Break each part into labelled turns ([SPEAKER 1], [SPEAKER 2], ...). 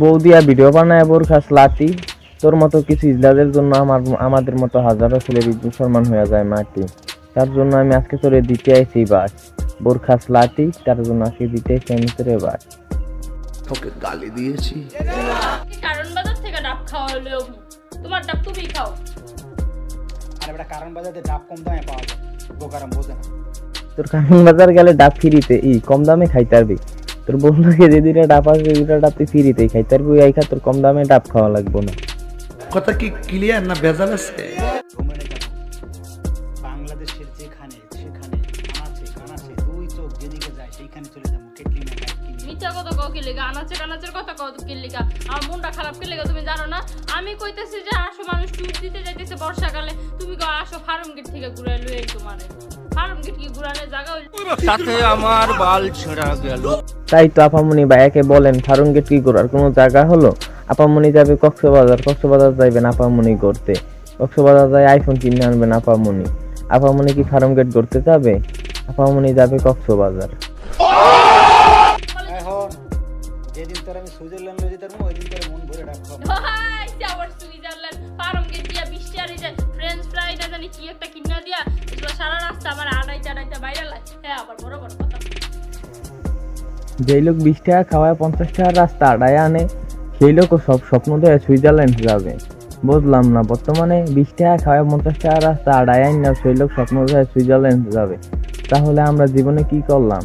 [SPEAKER 1] বউ দিয়া ভিডিও বানায় বোরখাস লাতি। তোর মতো কিছু ইজলাদের জন্য আমাদের মতো হাজারো ছেলের ইজ্জত সম্মান হয়ে যায় মাটি। তার জন্য আমি আজকে তোরে দিতে আইছি বাস, বোরখাস লাতি। তার জন্য আজকে দিতে আইছি আমি তোরে বাস।
[SPEAKER 2] তোকে গালি দিয়েছি,
[SPEAKER 3] কারণ বাজার থেকে ডাব খাওয়া হলো, তোমার ডাব তুমি খাও।
[SPEAKER 4] আরে বেটা, কারণ বাজারে ডাব কম দামে পাওয়া যায়, বোকারাম বোঝে না।
[SPEAKER 1] তোর কারণ বাজার গেলে ডাব ফ্রিতে কম দামে খাইতে পারবি। তোর বন্ধুকে যে দুইটা ডাব আছে দুইটা ডাব তুই ফ্রিতেই খাইতে পারবি। আইখা তোর কম দামে ডাব খাওয়া লাগবো না।
[SPEAKER 2] কথা কি ক্লিয়ার না ভেজাল আছে?
[SPEAKER 4] বাংলাদেশের যেখানে সেখানে কানাচে দুই চোখ যেদিকে যায় সেইখানে চলে যাবো। কেটলি না
[SPEAKER 3] মিথ্যা কথা কও কি লেগা, আনাচের কথা কও কি লেগা, আমার মনটা খারাপ কি লেগা তুমি জানো না? আমি কইতেছি যে আসো, মানুষ টুর দিতে যাইতেছে বর্ষাকালে, তুমি কও আসো ফার্ম গেট থেকে ঘুরে লই তোমারে। ফার্ম গেট কি ঘুরানোর জায়গা হইল?
[SPEAKER 5] সাথে আমার বাল ছেঁড়া গেল।
[SPEAKER 1] তাই তো আপামনি ভাইয়াকে বলেন ফার্ম গেট কি করার কোনো জায়গা হলো? আপামনি যাবে কক্সবাজার যাইবেন আপামনি করতে। কক্সবাজার যাই আইফোন কিনে আনবেন আপামনি। আপামনি কি ফার্ম গেট করতে যাবে? আপামনি যাবে কক্সবাজার।
[SPEAKER 4] এখন যেদিন তোর আমি সুইজারল্যান্ড লয়ে যেতাম ওই দিন তোর মন ভরে ডাব খাবো।
[SPEAKER 3] হাই আবার সুইজারল্যান্ড ফার্ম গেট দিয়া বৃষ্টি আর এই যে ফ্রেঞ্চ ফ্রাই না জানি কি একটা কিনা দিয়া এগুলো সারা রাস্তা আমার আড়াইটা বাইরে লাগে। হ্যাঁ আবার বড় কথা,
[SPEAKER 1] যেই লোক 20 টাকা খাওয়ায় 50 টাকার রাস্তা আড়ায় আনে, সেই লোকও সব স্বপ্ন দেয় সুইজারল্যান্ড যাবে। বুঝলাম না, বর্তমানে 20 টাকা খাওয়ায় 50 টাকার রাস্তা আড়ায় আন না, সেই লোক স্বপ্ন দেয় সুইজারল্যান্ড যাবে। তাহলে আমরা জীবনে কি করলাম?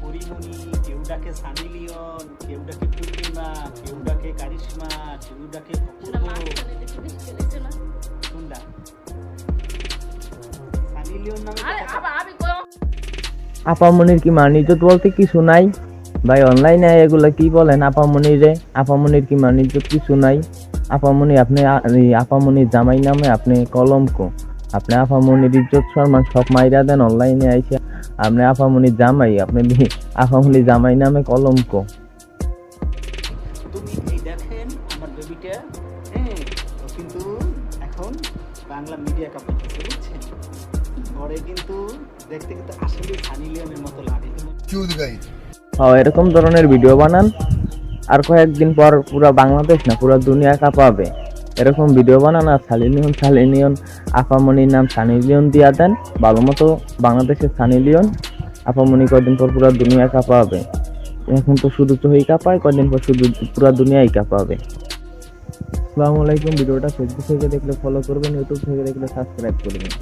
[SPEAKER 4] পরিমণি, কেউ ডাকে সানি লিওন, কেউ ডাকে পূর্ণিমা, কেউ ডাকে কারিশমা, কেউ ডাকে
[SPEAKER 3] সেটা মাছ চলে দেখে বেশি চলেছে না।
[SPEAKER 4] কোনটা সানি লিওন নামে
[SPEAKER 3] আরে আবার আমি কই
[SPEAKER 1] আপামনির কি মানিজ্জত বলতে কিছু নাই ভাই? অনলাইনে এগুলা কি বলেন আপামনিরে? আপামনির কি মানিজ্জত কিছু নাই? আপামনি আপনি আপামনির জামাই নামে আপনি কলঙ্ক। আপনি আপামনির ইজ্জত সম্মান সব মাইরা দেন অনলাইনে আইসা। আপনি আপামনির জামাই, আপনি আপামনির জামাই নামে কলঙ্ক।
[SPEAKER 4] তুমি এই দেখেন আমার বেবিটা, হ্যাঁ ও কিন্তু এখন বাংলা মিডিয়া কাঁপাচ্ছে, বুঝছেন? ঘরে কিন্তু দেখতে কিন্তু আসলে সানি লিওনের মতো লাগে।
[SPEAKER 1] এরকম ধরনের ভিডিও বানান, আর কয়েকদিন পর পুরো বাংলাদেশ না পুরো দুনিয়া কাঁপাবে। এরকম ভিডিও বানান আর সানি লিওন আপামনির নাম সানি লিওন দিয়া দেন। ভালো মতো বাংলাদেশের সানি লিওন আপামনি কয়েকদিন পর পুরো দুনিয়া কাঁপাবে। এখন তো শুধু তো হই কাঁপায়, কয়েকদিন পর শুধু পুরো দুনিয়াই কাঁপাবে। আসসালামু আলাইকুম। ভিডিওটা ফেসবুক থেকে দেখলে ফলো করবেন, ইউটিউব থেকে দেখলে সাবস্ক্রাইব করবেন।